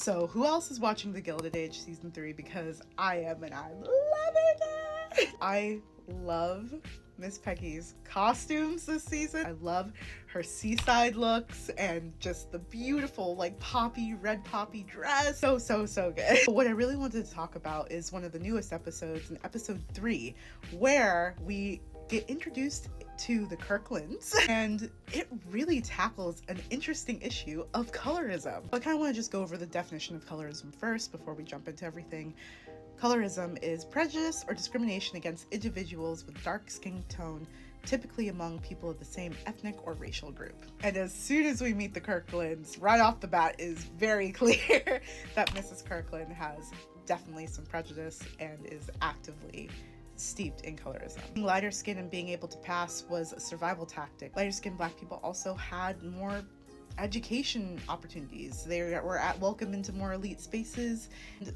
So who else is watching The Gilded Age season 3? Because I am, and I'm loving it. I love Miss Peggy's costumes this season. I love her seaside looks and just the beautiful like red poppy dress. So good. But what I really wanted to talk about is one of the newest episodes, in episode 3, where we get introduced to the Kirklands, and it really tackles an interesting issue of colorism. I kind of want to just go over the definition of colorism first before we jump into everything. Colorism is prejudice or discrimination against individuals with dark skin tone, typically among people of the same ethnic or racial group. And as soon as we meet the Kirklands, right off the bat is very clear that Mrs. Kirkland has definitely some prejudice and is actively steeped in colorism. Lighter skin and being able to pass was a survival tactic. Lighter skinned Black people also had more education opportunities. They were welcomed into more elite spaces.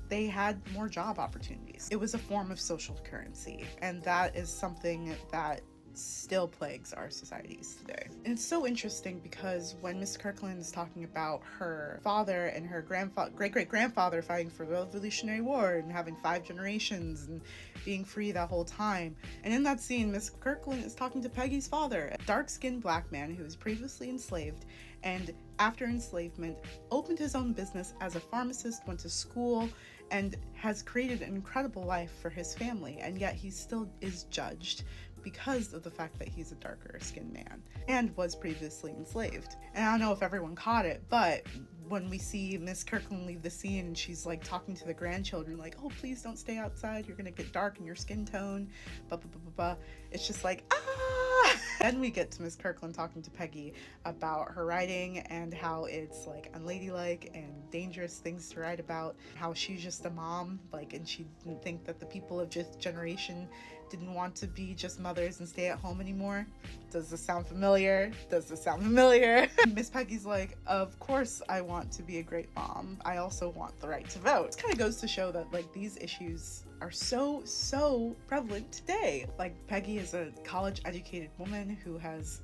They had more job opportunities. It was a form of social currency, and that is something that still plagues our societies today. And it's so interesting because when Miss Kirkland is talking about her father and her great-great-grandfather fighting for the Revolutionary War and having 5 generations and being free that whole time, and in that scene Miss Kirkland is talking to Peggy's father, a dark-skinned Black man who was previously enslaved, and after enslavement opened his own business as a pharmacist, went to school, and has created an incredible life for his family, and yet he still is judged because of the fact that he's a darker skinned man and was previously enslaved. And I don't know if everyone caught it, but when we see Miss Kirkland leave the scene and she's like talking to the grandchildren like, oh, please don't stay outside, you're gonna get dark in your skin tone, blah blah blah blah blah, it's just like, ah. Then we get to Miss Kirkland talking to Peggy about her writing and how it's like unladylike and dangerous things to write about, how she's just a mom, like, and she didn't think that the people of this generation didn't want to be just mothers and stay at home anymore. Does this sound familiar? Does this sound familiar? Miss Peggy's like, of course I want to be a great mom. I also want the right to vote. It kind of goes to show that like these issues are so prevalent today. Like, Peggy is a college educated woman who has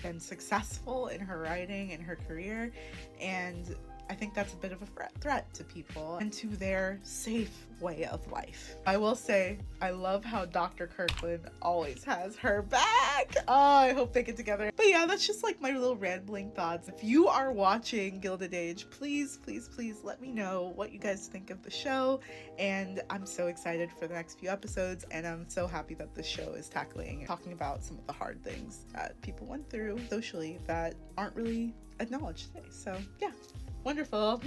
been successful in her writing and her career, and I think that's a bit of a threat to people and to their safe way of life. I will say, I love how Dr. Kirkland always has her back. Oh, I hope they get together. But yeah, that's just like my little rambling thoughts. If you are watching Gilded Age, please let me know what you guys think of the show. And I'm so excited for the next few episodes, and I'm so happy that this show is talking about some of the hard things that people went through socially that aren't really acknowledged today. So yeah. Wonderful.